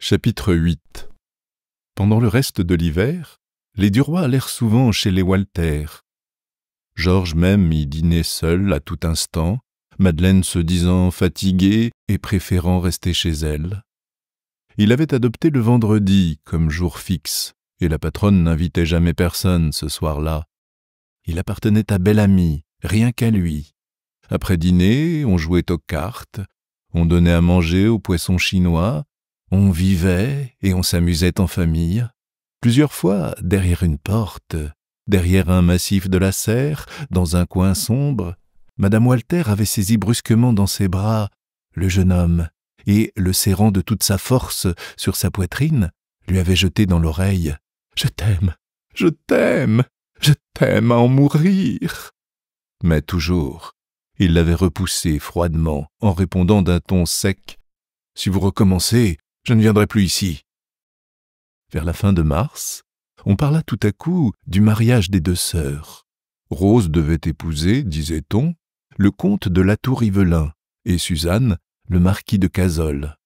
Chapitre 8. Pendant le reste de l'hiver, les Duroy allèrent souvent chez les Walter. Georges même y dînait seul à tout instant, Madeleine se disant fatiguée et préférant rester chez elle. Il avait adopté le vendredi comme jour fixe, et la patronne n'invitait jamais personne ce soir-là. Il appartenait à Bel-Ami, rien qu'à lui. Après dîner, on jouait aux cartes, on donnait à manger aux poissons chinois, on vivait et on s'amusait en famille. Plusieurs fois, derrière une porte, derrière un massif de la serre, dans un coin sombre, Madame Walter avait saisi brusquement dans ses bras le jeune homme et, le serrant de toute sa force sur sa poitrine, lui avait jeté dans l'oreille « Je t'aime, je t'aime, je t'aime à en mourir !» Mais toujours, il l'avait repoussé froidement en répondant d'un ton sec « Si vous recommencez, je ne viendrai plus ici. » Vers la fin de mars, on parla tout à coup du mariage des deux sœurs. Rose devait épouser, disait-on, le comte de Latour-Ivelin et Suzanne, le marquis de Cazolles.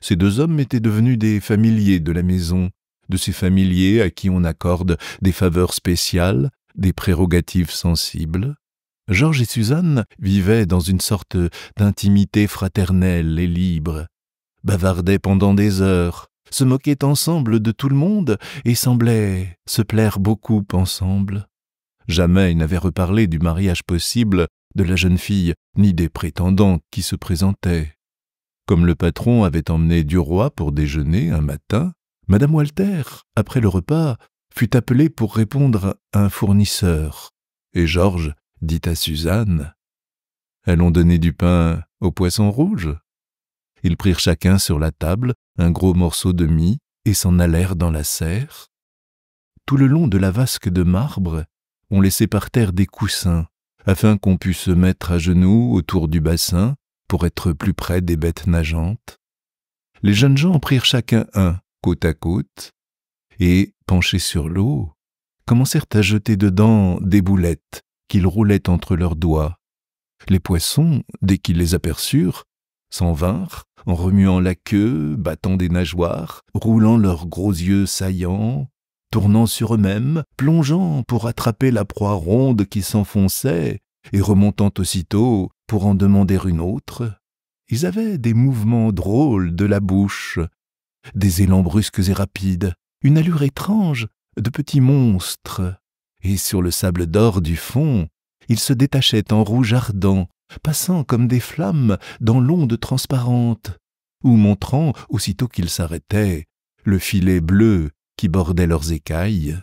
Ces deux hommes étaient devenus des familiers de la maison, de ces familiers à qui on accorde des faveurs spéciales, des prérogatives sensibles. Georges et Suzanne vivaient dans une sorte d'intimité fraternelle et libre, bavardaient pendant des heures, se moquaient ensemble de tout le monde et semblaient se plaire beaucoup ensemble. Jamais ils n'avaient reparlé du mariage possible de la jeune fille, ni des prétendants qui se présentaient. Comme le patron avait emmené Duroy pour déjeuner un matin, Madame Walter, après le repas, fut appelée pour répondre à un fournisseur, et Georges dit à Suzanne « Allons donner du pain aux poissons rouges ?» Ils prirent chacun sur la table un gros morceau de mie et s'en allèrent dans la serre. Tout le long de la vasque de marbre, on laissait par terre des coussins, afin qu'on pût se mettre à genoux autour du bassin pour être plus près des bêtes nageantes. Les jeunes gens en prirent chacun un, côte à côte, et, penchés sur l'eau, commencèrent à jeter dedans des boulettes qu'ils roulaient entre leurs doigts. Les poissons, dès qu'ils les aperçurent, s'en vinrent, en remuant la queue, battant des nageoires, roulant leurs gros yeux saillants, tournant sur eux-mêmes, plongeant pour attraper la proie ronde qui s'enfonçait, et remontant aussitôt pour en demander une autre. Ils avaient des mouvements drôles de la bouche, des élans brusques et rapides, une allure étrange de petits monstres, et sur le sable d'or du fond, ils se détachaient en rouge ardent, passant comme des flammes dans l'onde transparente, ou montrant, aussitôt qu'ils s'arrêtaient, le filet bleu qui bordait leurs écailles.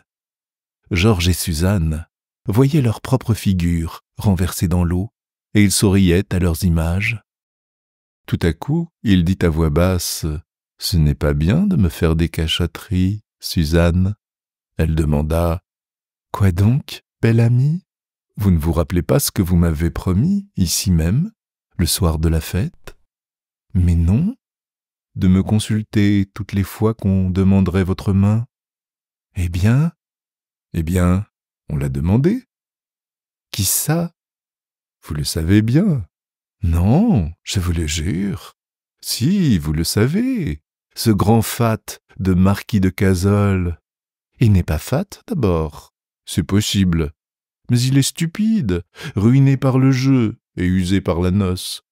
Georges et Suzanne voyaient leurs propres figures renversées dans l'eau, et ils souriaient à leurs images. Tout à coup, il dit à voix basse « Ce n'est pas bien de me faire des cachotteries, Suzanne ?» Elle demanda « Quoi donc, belle amie ? Vous ne vous rappelez pas ce que vous m'avez promis, ici même, le soir de la fête ? Mais non, de me consulter toutes les fois qu'on demanderait votre main. Eh bien, on l'a demandé. Qui ça ? Vous le savez bien. Non, je vous le jure. Si, vous le savez, ce grand fat de marquis de Cazolles. Il n'est pas fat, d'abord. C'est possible. Mais il est stupide, ruiné par le jeu et usé par la noce.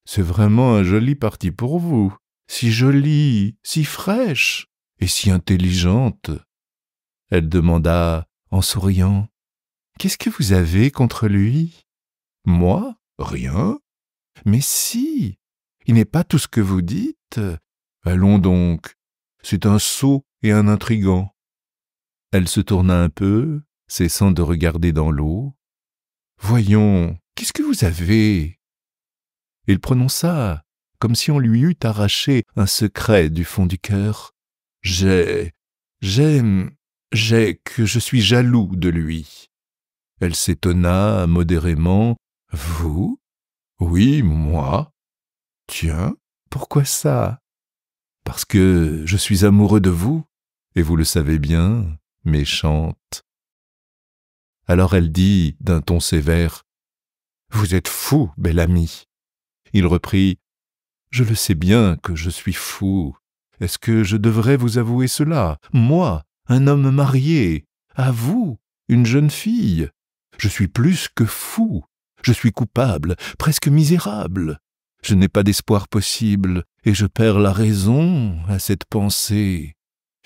C'est vraiment un joli parti pour vous, si jolie, si fraîche et si intelligente. Elle demanda, en souriant, « Qu'est-ce que vous avez contre lui ?»« Moi ? Rien. »« Mais si, il n'est pas tout ce que vous dites. Allons donc, c'est un sot et un intrigant. » Elle se tourna un peu, cessant de regarder dans l'eau. « Voyons, qu'est-ce que vous avez ?» Il prononça, comme si on lui eût arraché un secret du fond du cœur. « J'ai que je suis jaloux de lui. » Elle s'étonna modérément. « Vous ? » ?»« Oui, moi. »« Tiens, pourquoi ça ? » ?»« Parce que je suis amoureux de vous, et vous le savez bien, méchante. » Alors elle dit d'un ton sévère, « Vous êtes fou, bel ami. » Il reprit, « Je le sais bien que je suis fou, Est-ce que je devrais vous avouer cela, moi, un homme marié, à vous, une jeune fille? Je suis plus que fou, je suis coupable, presque misérable. Je n'ai pas d'espoir possible, et je perds la raison à cette pensée.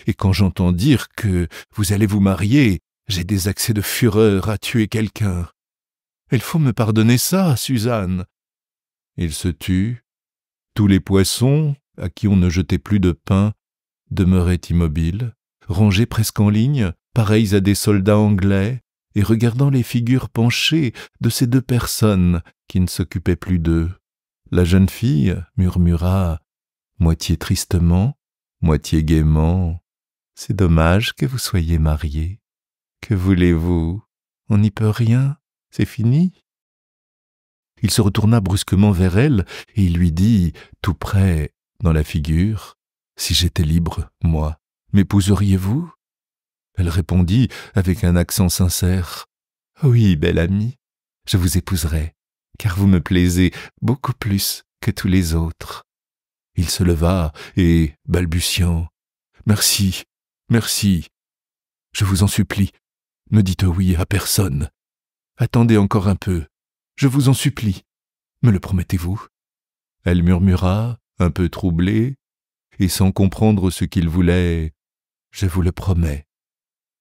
Et quand j'entends dire que vous allez vous marier, j'ai des accès de fureur à tuer quelqu'un. Il faut me pardonner ça, Suzanne. Il se tut. Tous les poissons, à qui on ne jetait plus de pain, demeuraient immobiles, rangés presque en ligne, pareils à des soldats anglais, et regardant les figures penchées de ces deux personnes qui ne s'occupaient plus d'eux. La jeune fille murmura, moitié tristement, moitié gaiement, « C'est dommage que vous soyez mariés. Que voulez-vous? On n'y peut rien, c'est fini. » Il se retourna brusquement vers elle et il lui dit, tout près, dans la figure, « Si j'étais libre, moi, m'épouseriez-vous » Elle répondit avec un accent sincère, « Oui, belle amie, je vous épouserai, car vous me plaisez beaucoup plus que tous les autres. » Il se leva et, balbutiant, « Merci, merci, je vous en supplie, ne dites oui à personne. Attendez encore un peu, je vous en supplie, me le promettez-vous » Elle murmura, un peu troublée, et sans comprendre ce qu'il voulait, « Je vous le promets. »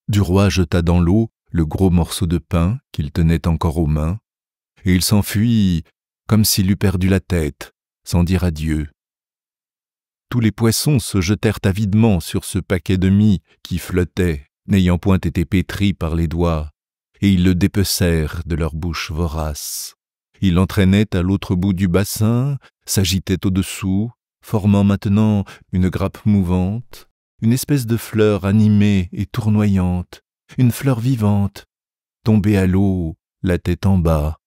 Duroy jeta dans l'eau le gros morceau de pain qu'il tenait encore aux mains, et il s'enfuit comme s'il eût perdu la tête, sans dire adieu. Tous les poissons se jetèrent avidement sur ce paquet de mie qui flottait, n'ayant point été pétri par les doigts, et ils le dépecèrent de leur bouche vorace. Ils l'entraînaient à l'autre bout du bassin, s'agitaient au-dessous, formant maintenant une grappe mouvante, une espèce de fleur animée et tournoyante, une fleur vivante, tombée à l'eau, la tête en bas.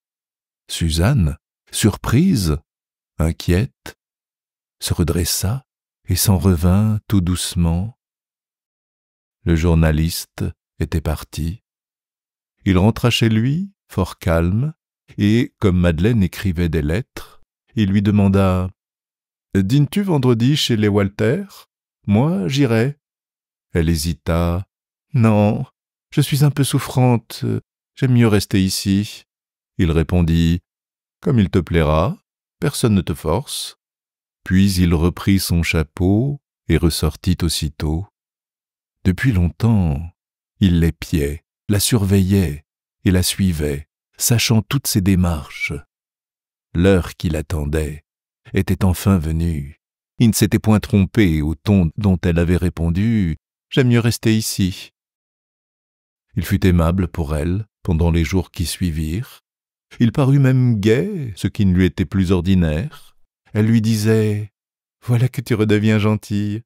Suzanne, surprise, inquiète, se redressa et s'en revint tout doucement. Le journaliste était parti. Il rentra chez lui, fort calme, et, comme Madeleine écrivait des lettres, il lui demanda « Dînes-tu vendredi chez les Walter? Moi, j'irai. » Elle hésita. « Non, je suis un peu souffrante, j'aime mieux rester ici. » Il répondit « Comme il te plaira, personne ne te force. » Puis il reprit son chapeau et ressortit aussitôt. Depuis longtemps, il l'épiait, la surveillait et la suivait, sachant toutes ses démarches. L'heure qui l'attendait était enfin venue. Il ne s'était point trompé au ton dont elle avait répondu « J'aime mieux rester ici ». Il fut aimable pour elle pendant les jours qui suivirent. Il parut même gai, ce qui ne lui était plus ordinaire. Elle lui disait « Voilà que tu redeviens gentille ».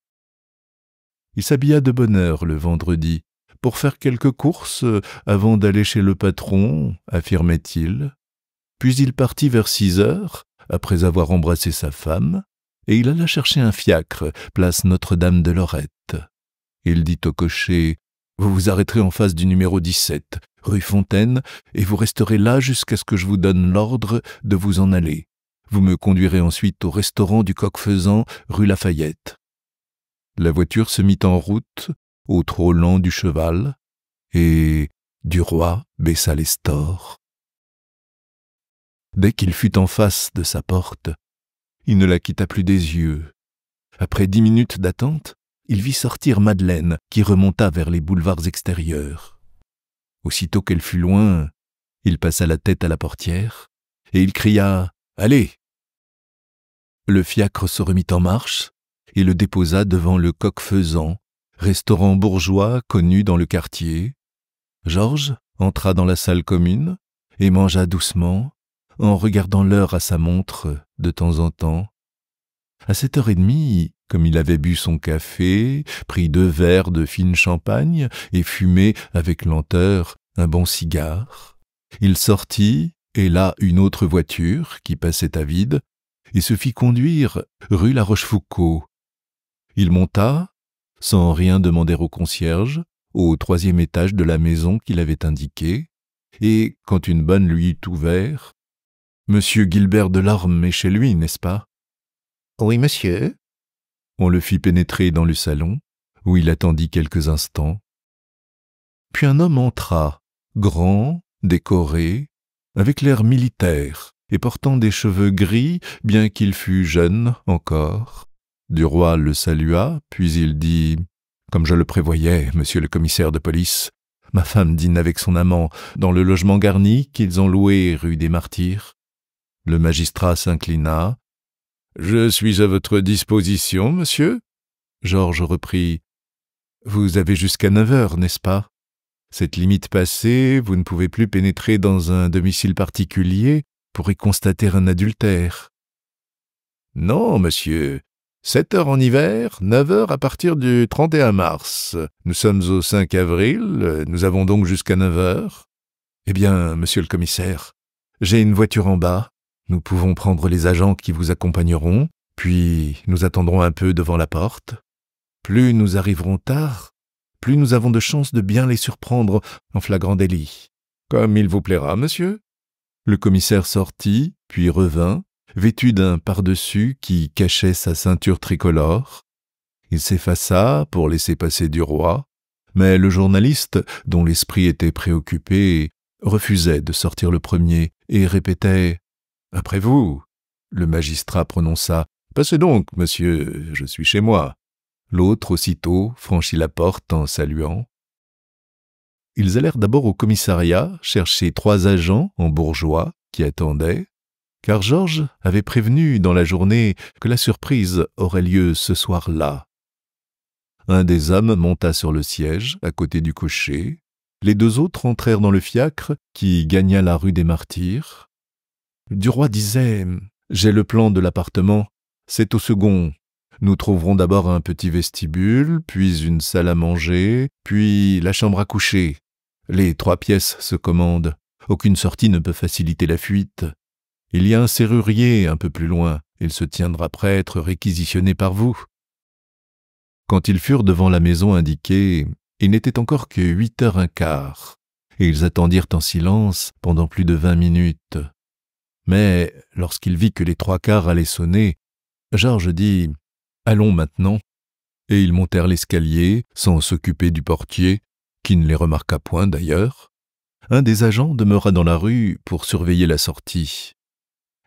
Il s'habilla de bonne heure le vendredi, pour faire quelques courses avant d'aller chez le patron, affirmait-il. Puis il partit vers 6 heures, après avoir embrassé sa femme, et il alla chercher un fiacre, place Notre-Dame-de-Lorette. Il dit au cocher « Vous vous arrêterez en face du numéro 17, rue Fontaine, et vous resterez là jusqu'à ce que je vous donne l'ordre de vous en aller. Vous me conduirez ensuite au restaurant du Coq-Faisant, rue Lafayette. » La voiture se mit en route, au trot lent du cheval, et Duroy baissa les stores. Dès qu'il fut en face de sa porte, il ne la quitta plus des yeux. Après 10 minutes d'attente, il vit sortir Madeleine qui remonta vers les boulevards extérieurs. Aussitôt qu'elle fut loin, il passa la tête à la portière et il cria « Allez !» Le fiacre se remit en marche et le déposa devant le Coq-Faisant, restaurant bourgeois connu dans le quartier. Georges entra dans la salle commune et mangea doucement, en regardant l'heure à sa montre de temps en temps. À 7h30, comme il avait bu son café, pris 2 verres de fine champagne et fumé avec lenteur un bon cigare, il sortit et là une autre voiture qui passait à vide et se fit conduire rue La Rochefoucauld. Il monta, sans rien demander au concierge, au 3e étage de la maison qu'il avait indiquée, et, quand une bonne lui eut ouvert, « Monsieur Gilbert Delorme est chez lui, n'est-ce pas ?»« Oui, monsieur. » On le fit pénétrer dans le salon, où il attendit quelques instants. Puis un homme entra, grand, décoré, avec l'air militaire, et portant des cheveux gris, bien qu'il fût jeune encore. Duroy le salua, puis il dit « Comme je le prévoyais, monsieur le commissaire de police, ma femme dîne avec son amant dans le logement garni qu'ils ont loué rue des Martyrs. » Le magistrat s'inclina. « Je suis à votre disposition, monsieur. » Georges reprit. « Vous avez jusqu'à 9 heures, n'est-ce pas? Cette limite passée, vous ne pouvez plus pénétrer dans un domicile particulier pour y constater un adultère. »« Non, monsieur. 7 heures en hiver, 9 heures à partir du 31 mars. Nous sommes au 5 avril, nous avons donc jusqu'à 9 heures. Eh bien, monsieur le commissaire, j'ai une voiture en bas. Nous pouvons prendre les agents qui vous accompagneront, puis nous attendrons un peu devant la porte. Plus nous arriverons tard, plus nous avons de chances de bien les surprendre en flagrant délit. Comme il vous plaira, monsieur. » Le commissaire sortit, puis revint, vêtu d'un pardessus qui cachait sa ceinture tricolore. Il s'effaça pour laisser passer Duroy, mais le journaliste, dont l'esprit était préoccupé, refusait de sortir le premier et répétait « Après vous !» Le magistrat prononça « Passez donc, monsieur, je suis chez moi. » L'autre, aussitôt, franchit la porte en saluant. Ils allèrent d'abord au commissariat chercher 3 agents en bourgeois qui attendaient, car Georges avait prévenu dans la journée que la surprise aurait lieu ce soir-là. Un des hommes monta sur le siège, à côté du cocher. Les 2 autres entrèrent dans le fiacre qui gagna la rue des Martyrs. Duroy disait « J'ai le plan de l'appartement, c'est au second. Nous trouverons d'abord un petit vestibule, puis une salle à manger, puis la chambre à coucher. Les 3 pièces se commandent. Aucune sortie ne peut faciliter la fuite. Il y a un serrurier un peu plus loin. Il se tiendra prêt à être réquisitionné par vous. » Quand ils furent devant la maison indiquée, il n'était encore que 8h15, et ils attendirent en silence pendant plus de 20 minutes. Mais lorsqu'il vit que les 3/4 allaient sonner, Georges dit « Allons maintenant », et ils montèrent l'escalier sans s'occuper du portier, qui ne les remarqua point d'ailleurs. Un des agents demeura dans la rue pour surveiller la sortie.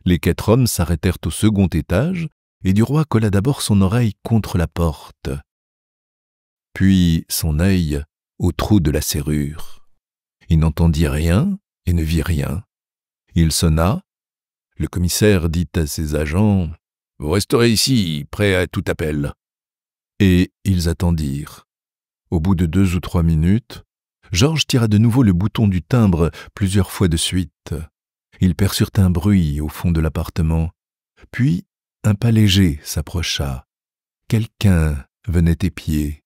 Les 4 hommes s'arrêtèrent au second étage, et Duroy colla d'abord son oreille contre la porte, puis son œil au trou de la serrure. Il n'entendit rien et ne vit rien. Il sonna. Le commissaire dit à ses agents « Vous resterez ici, prêts à tout appel. » Et ils attendirent. Au bout de 2 ou 3 minutes, Georges tira de nouveau le bouton du timbre plusieurs fois de suite. Ils perçurent un bruit au fond de l'appartement. Puis un pas léger s'approcha. Quelqu'un venait épier.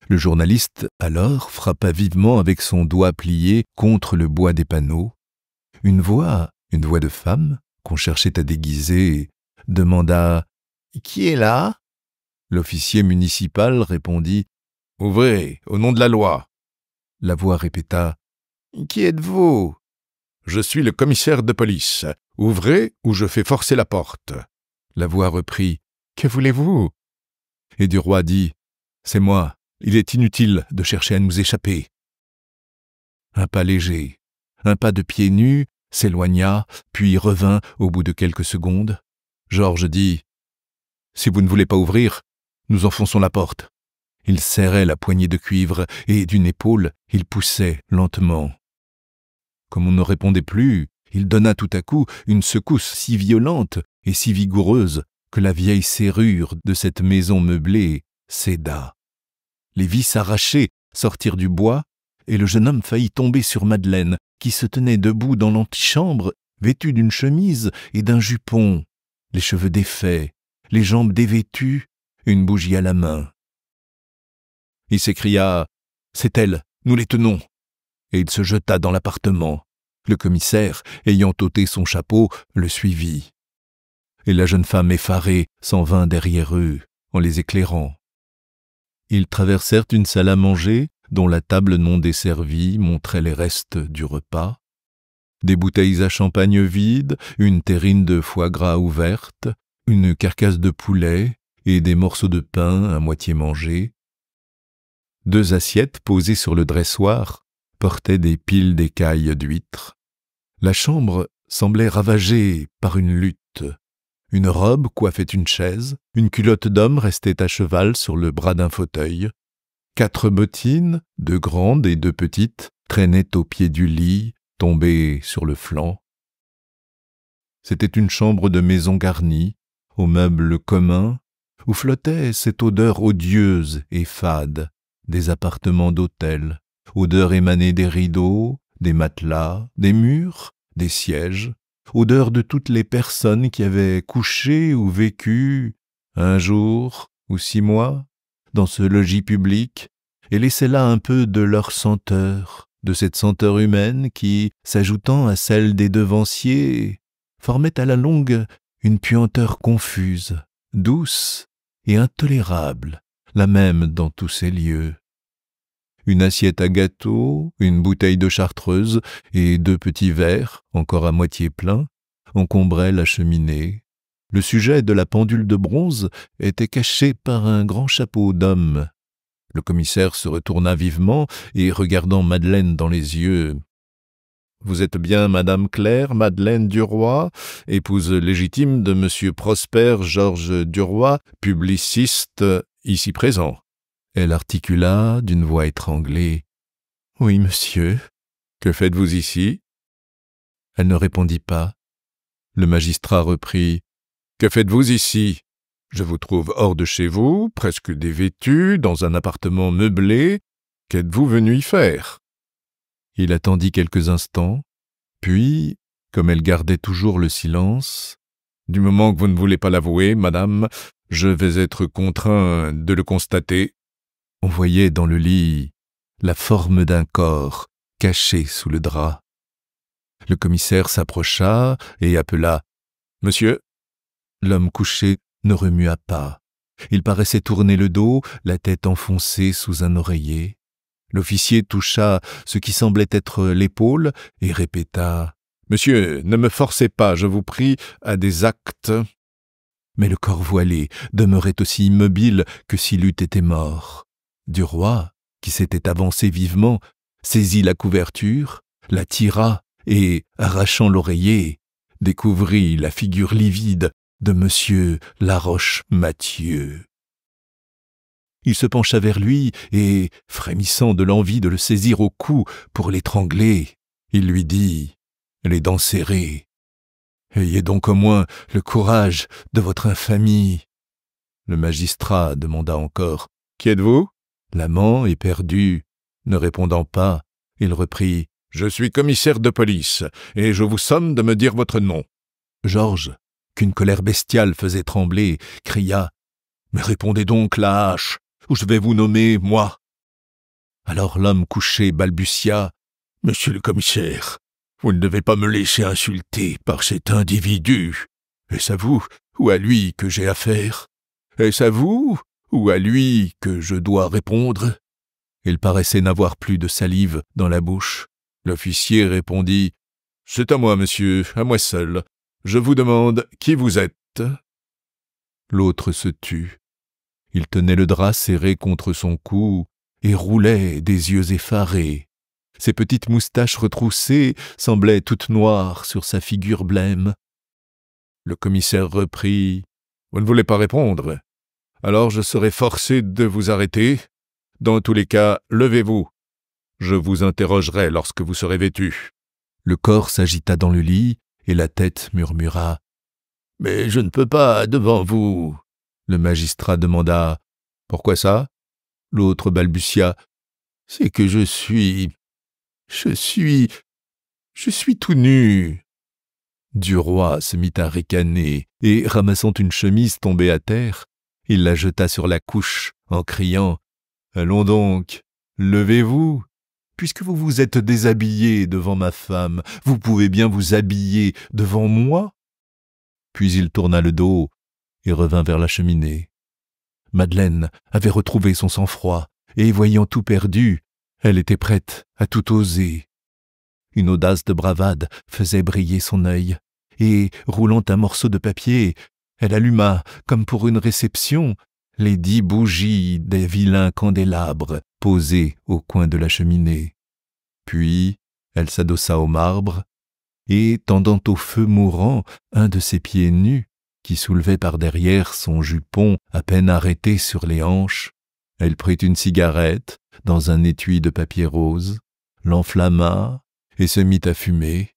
Le journaliste, alors, frappa vivement avec son doigt plié contre le bois des panneaux. Une voix de femme, qu'on cherchait à déguiser, demanda « Qui est là ?» L'officier municipal répondit « Ouvrez, au nom de la loi !» La voix répéta « Qui êtes-vous » ? « Je suis le commissaire de police. Ouvrez ou je fais forcer la porte. » La voix reprit « Que voulez-vous » Et Duroy dit « C'est moi, il est inutile de chercher à nous échapper. » Un pas léger, un pas de pieds nus s'éloigna, puis revint au bout de quelques secondes. Georges dit « Si vous ne voulez pas ouvrir, nous enfonçons la porte. » Il serrait la poignée de cuivre et d'une épaule, il poussait lentement. Comme on ne répondait plus, il donna tout à coup une secousse si violente et si vigoureuse que la vieille serrure de cette maison meublée céda. Les vis arrachées sortirent du bois et le jeune homme faillit tomber sur Madeleine, qui se tenait debout dans l'antichambre, vêtue d'une chemise et d'un jupon, les cheveux défaits, les jambes dévêtues, une bougie à la main. Il s'écria « C'est elle, nous les tenons !» et il se jeta dans l'appartement. Le commissaire, ayant ôté son chapeau, le suivit. Et la jeune femme effarée s'en vint derrière eux, en les éclairant. Ils traversèrent une salle à manger, dont la table non desservie montrait les restes du repas. Des bouteilles à champagne vides, une terrine de foie gras ouverte, une carcasse de poulet, et des morceaux de pain à moitié mangés. 2 assiettes posées sur le dressoir portaient des piles d'écailles d'huîtres. La chambre semblait ravagée par une lutte. Une robe coiffait une chaise, une culotte d'homme restait à cheval sur le bras d'un fauteuil. 4 bottines, 2 grandes et 2 petites, traînaient au pied du lit, tombées sur le flanc. C'était une chambre de maison garnie, aux meubles communs, où flottait cette odeur odieuse et fade des appartements d'hôtel, odeur émanée des rideaux, des matelas, des murs, des sièges, odeur de toutes les personnes qui avaient couché ou vécu 1 jour ou 6 mois dans ce logis public et laissaient là un peu de leur senteur, de cette senteur humaine qui, s'ajoutant à celle des devanciers, formait à la longue une puanteur confuse, douce et intolérable, la même dans tous ces lieux. Une assiette à gâteau, une bouteille de chartreuse et 2 petits verres, encore à moitié pleins, encombraient la cheminée. Le sujet de la pendule de bronze était caché par un grand chapeau d'homme. Le commissaire se retourna vivement et, regardant Madeleine dans les yeux, « Vous êtes bien Madame Claire Madeleine Duroy, épouse légitime de Monsieur Prosper Georges Duroy, publiciste ici présent. » Elle articula d'une voix étranglée. « Oui, monsieur. Que faites-vous ici ?» Elle ne répondit pas. Le magistrat reprit. « Que faites-vous ici ? Je vous trouve hors de chez vous, presque dévêtu, dans un appartement meublé. Qu'êtes-vous venu y faire ?» Il attendit quelques instants, puis, comme elle gardait toujours le silence, « Du moment que vous ne voulez pas l'avouer, madame, je vais être contraint de le constater. » On voyait dans le lit la forme d'un corps caché sous le drap. Le commissaire s'approcha et appela « Monsieur !» L'homme couché ne remua pas. Il paraissait tourner le dos, la tête enfoncée sous un oreiller. L'officier toucha ce qui semblait être l'épaule et répéta « Monsieur, ne me forcez pas, je vous prie, à des actes. » Mais le corps voilé demeurait aussi immobile que s'il eût été mort. Duroy, qui s'était avancé vivement, saisit la couverture, la tira et, arrachant l'oreiller, découvrit la figure livide de Monsieur Laroche-Mathieu. Il se pencha vers lui et, frémissant de l'envie de le saisir au cou pour l'étrangler, il lui dit, les dents serrées, « Ayez donc au moins le courage de votre infamie. » Le magistrat demanda encore, « Qui êtes-vous » L'amant, éperdu, ne répondant pas, il reprit, « Je suis commissaire de police, et je vous somme de me dire votre nom. » Georges, qu'une colère bestiale faisait trembler, cria, « Mais répondez donc, la hache, ou je vais vous nommer, moi. » Alors l'homme couché balbutia, « Monsieur le commissaire, vous ne devez pas me laisser insulter par cet individu. Est-ce à vous ou à lui que j'ai affaire? Est-ce à vous ou à lui que je dois répondre ?» Il paraissait n'avoir plus de salive dans la bouche. L'officier répondit, « C'est à moi, monsieur, à moi seul. Je vous demande qui vous êtes. » L'autre se tut. Il tenait le drap serré contre son cou et roulait des yeux effarés. Ses petites moustaches retroussées semblaient toutes noires sur sa figure blême. Le commissaire reprit, « Vous ne voulez pas répondre? Alors je serai forcé de vous arrêter. Dans tous les cas, levez-vous. Je vous interrogerai lorsque vous serez vêtu. » Le corps s'agita dans le lit et la tête murmura, « Mais je ne peux pas devant vous. » Le magistrat demanda, « Pourquoi ça ?» L'autre balbutia, « C'est que je suis tout nu. » Duroy se mit à ricaner et, ramassant une chemise tombée à terre, il la jeta sur la couche en criant « Allons donc, levez-vous. Puisque vous vous êtes déshabillé devant ma femme, vous pouvez bien vous habiller devant moi. » Puis il tourna le dos et revint vers la cheminée. Madeleine avait retrouvé son sang-froid et, voyant tout perdu, elle était prête à tout oser. Une audace de bravade faisait briller son œil, et, roulant un morceau de papier, Elle alluma, comme pour une réception, les 10 bougies des vilains candélabres posés au coin de la cheminée. Puis elle s'adossa au marbre et, tendant au feu mourant un de ses pieds nus, qui soulevait par derrière son jupon à peine arrêté sur les hanches, elle prit une cigarette dans un étui de papier rose, l'enflamma et se mit à fumer.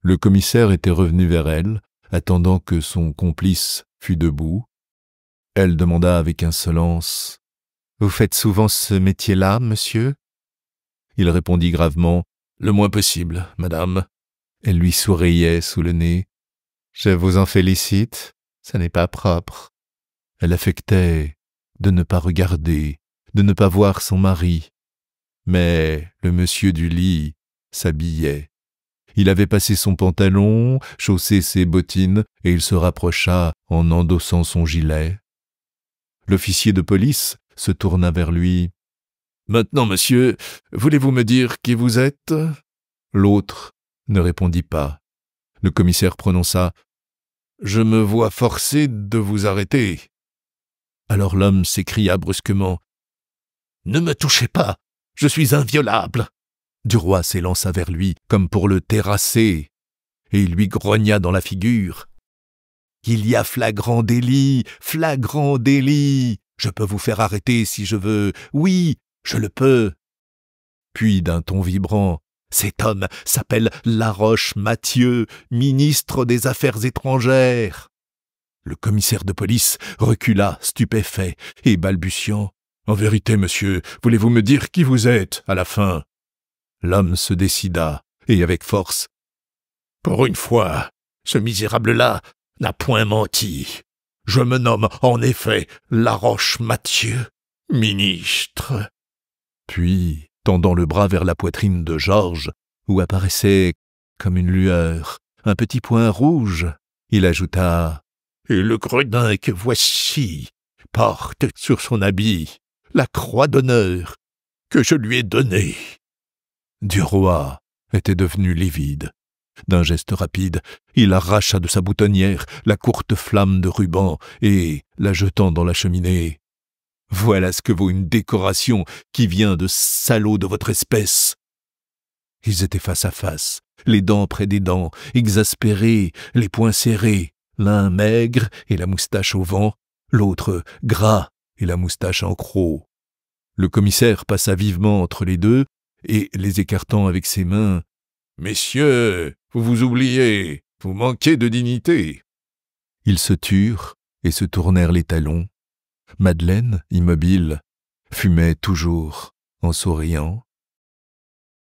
Le commissaire était revenu vers elle, attendant que son complice fût debout. Elle demanda avec insolence : « Vous faites souvent ce métier-là, monsieur ?» Il répondit gravement : « Le moins possible, madame. » Elle lui souriait sous le nez. « Je vous en félicite, ça n'est pas propre. » Elle affectait de ne pas regarder, de ne pas voir son mari. Mais le monsieur du lit s'habillait. Il avait passé son pantalon, chaussé ses bottines, et il se rapprocha en endossant son gilet. L'officier de police se tourna vers lui. « Maintenant, monsieur, voulez-vous me dire qui vous êtes ?» L'autre ne répondit pas. Le commissaire prononça : « Je me vois forcé de vous arrêter. » Alors l'homme s'écria brusquement : « Ne me touchez pas, je suis inviolable !» Duroy s'élança vers lui comme pour le terrasser, et il lui grogna dans la figure. « Il y a flagrant délit, flagrant délit. Je peux vous faire arrêter si je veux. Oui, je le peux. » Puis d'un ton vibrant : « Cet homme s'appelle Laroche Mathieu, ministre des Affaires étrangères. » Le commissaire de police recula, stupéfait, et balbutiant : « En vérité, monsieur, voulez-vous me dire qui vous êtes, à la fin ?» L'homme se décida, et avec force : « Pour une fois, ce misérable-là n'a point menti. Je me nomme en effet Laroche Mathieu, ministre. » Puis, tendant le bras vers la poitrine de Georges, où apparaissait, comme une lueur, un petit point rouge, il ajouta : « Et le gredin que voici porte sur son habit la croix d'honneur que je lui ai donnée. » Duroy était devenu livide. D'un geste rapide, il arracha de sa boutonnière la courte flamme de ruban et, la jetant dans la cheminée, « Voilà ce que vaut une décoration qui vient de salauds de votre espèce !» Ils étaient face à face, les dents près des dents, exaspérés, les poings serrés, l'un maigre et la moustache au vent, l'autre gras et la moustache en croc. Le commissaire passa vivement entre les deux et, les écartant avec ses mains, « Messieurs, vous vous oubliez, vous manquez de dignité. » Ils se turent et se tournèrent les talons. Madeleine, immobile, fumait toujours en souriant.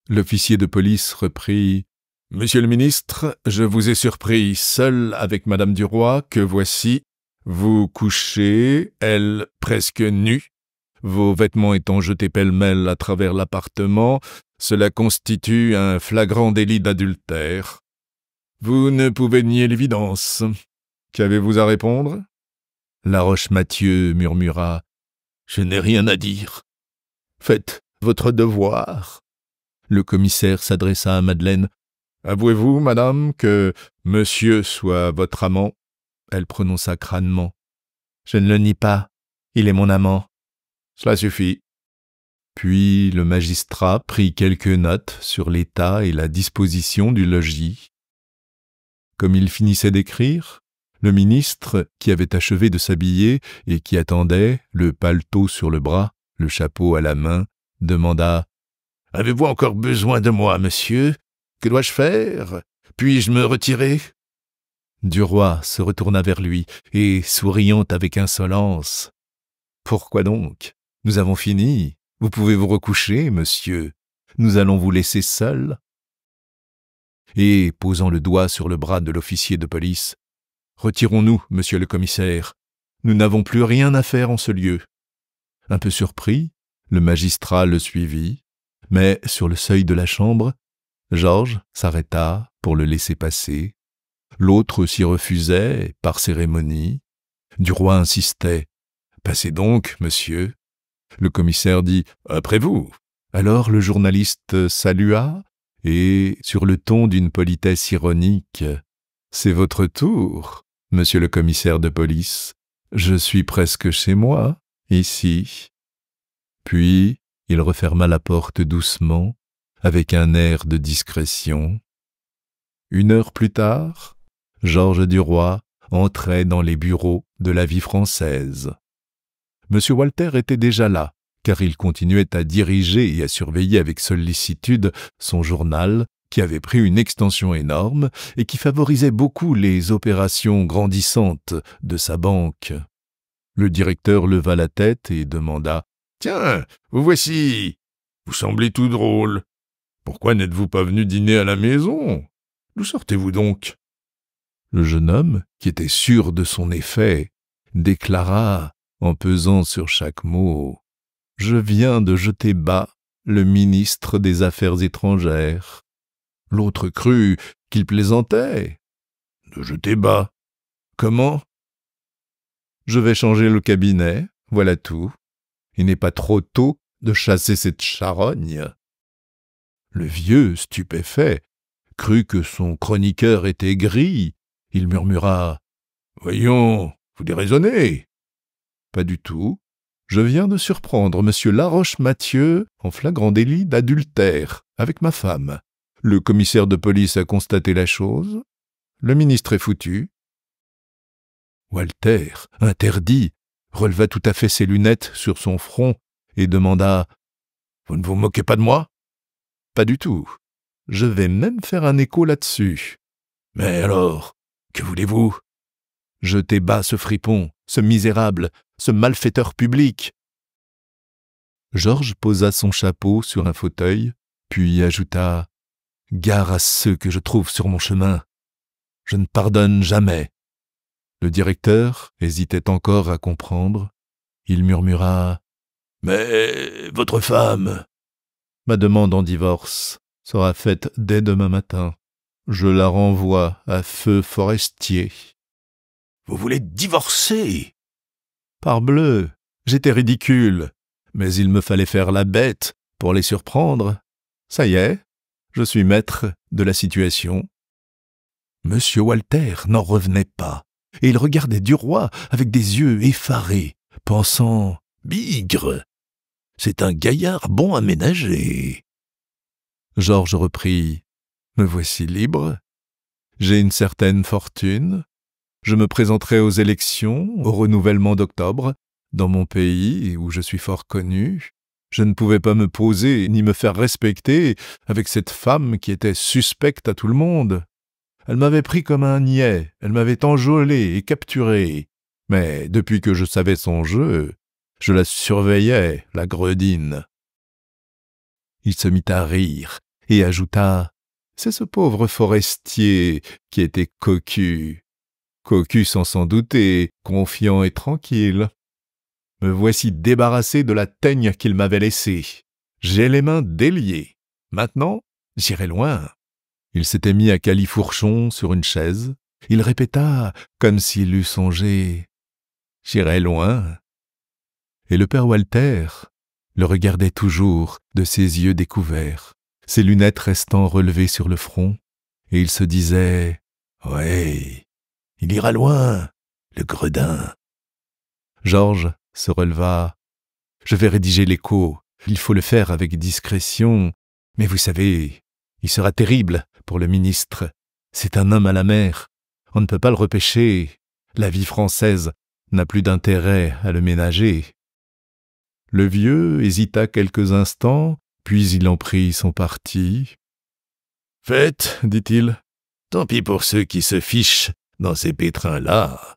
L'officier de police reprit : « Monsieur le ministre, je vous ai surpris seul avec madame Duroy, que voici, vous couchez, elle presque nue, vos vêtements étant jetés pêle-mêle à travers l'appartement, cela constitue un flagrant délit d'adultère. Vous ne pouvez nier l'évidence. Qu'avez-vous à répondre ?» Laroche Mathieu murmura : « Je n'ai rien à dire. » « Faites votre devoir. » Le commissaire s'adressa à Madeleine. « Avouez-vous, madame, que monsieur soit votre amant ?» Elle prononça crânement : « Je ne le nie pas, il est mon amant. » « Cela suffit. » Puis le magistrat prit quelques notes sur l'état et la disposition du logis. Comme il finissait d'écrire, le ministre, qui avait achevé de s'habiller et qui attendait, le paletot sur le bras, le chapeau à la main, demanda : « Avez-vous encore besoin de moi, monsieur ? Que dois-je faire ? Puis-je me retirer ?» Duroy se retourna vers lui et, souriant avec insolence : « Pourquoi donc ? Nous avons fini. Vous pouvez vous recoucher, monsieur. Nous allons vous laisser seul. » Et, posant le doigt sur le bras de l'officier de police, « Retirons-nous, monsieur le commissaire. Nous n'avons plus rien à faire en ce lieu. » Un peu surpris, le magistrat le suivit, mais sur le seuil de la chambre, Georges s'arrêta pour le laisser passer. L'autre s'y refusait, par cérémonie. Duroy insistait. « Passez donc, monsieur. » Le commissaire dit « Après vous !» Alors le journaliste salua et, sur le ton d'une politesse ironique, « C'est votre tour. » monsieur le commissaire de police, je suis presque chez moi, ici. » Puis il referma la porte doucement, avec un air de discrétion. 1 heure plus tard, Georges Duroy entrait dans les bureaux de la Vie française. M. Walter était déjà là, car il continuait à diriger et à surveiller avec sollicitude son journal, qui avait pris une extension énorme et qui favorisait beaucoup les opérations grandissantes de sa banque. Le directeur leva la tête et demanda « Tiens, vous voici. Vous semblez tout drôle. Pourquoi n'êtes-vous pas venu dîner à la maison? D'où sortez-vous donc ?» Le jeune homme, qui était sûr de son effet, déclara, en pesant sur chaque mot, « Je viens de jeter bas le ministre des Affaires étrangères. » L'autre crut qu'il plaisantait. « De jeter bas? Comment? »« Je vais changer le cabinet, voilà tout. Il n'est pas trop tôt de chasser cette charogne. » Le vieux, stupéfait, crut que son chroniqueur était gris. Il murmura « Voyons, vous déraisonnez. » »« Pas du tout. Je viens de surprendre M. Laroche-Mathieu en flagrant délit d'adultère avec ma femme. Le commissaire de police a constaté la chose. Le ministre est foutu. » Walter, interdit, releva tout à fait ses lunettes sur son front et demanda « Vous ne vous moquez pas de moi ?»« Pas du tout. Je vais même faire un écho là-dessus. »« Mais alors, que voulez-vous ?»« Jetez bas ce fripon, ce misérable, ce malfaiteur public. » Georges posa son chapeau sur un fauteuil, puis ajouta « Gare à ceux que je trouve sur mon chemin. Je ne pardonne jamais. » Le directeur hésitait encore à comprendre. Il murmura « Mais votre femme ?» ?»« Ma demande en divorce sera faite dès demain matin. Je la renvoie à feu Forestier. »« Vous voulez divorcer ?»« Parbleu, j'étais ridicule, mais il me fallait faire la bête pour les surprendre. Ça y est, je suis maître de la situation. » Monsieur Walter n'en revenait pas, et il regardait Duroy avec des yeux effarés, pensant « Bigre, c'est un gaillard bon à ménager. » Georges reprit « Me voici libre. J'ai une certaine fortune. Je me présenterai aux élections, au renouvellement d'octobre, dans mon pays où je suis fort connu. Je ne pouvais pas me poser ni me faire respecter avec cette femme qui était suspecte à tout le monde. Elle m'avait pris comme un niais, elle m'avait enjôlé et capturé. Mais depuis que je savais son jeu, je la surveillais, la gredine. » Il se mit à rire et ajouta « C'est ce pauvre Forestier qui était cocu. Cocu sans s'en douter, confiant et tranquille. Me voici débarrassé de la teigne qu'il m'avait laissée. J'ai les mains déliées. Maintenant, j'irai loin. » Il s'était mis à califourchon sur une chaise. Il répéta, comme s'il eût songé « J'irai loin. » Et le père Walter le regardait toujours de ses yeux découverts, ses lunettes restant relevées sur le front, et il se disait « Ouais, il ira loin, le gredin. » Georges se releva. « Je vais rédiger l'écho. Il faut le faire avec discrétion. Mais vous savez, il sera terrible pour le ministre. C'est un homme à la mer. On ne peut pas le repêcher. La Vie française n'a plus d'intérêt à le ménager. » Le vieux hésita quelques instants, puis il en prit son parti. « Faites, dit-il. Tant pis pour ceux qui se fichent dans ces pétrins-là.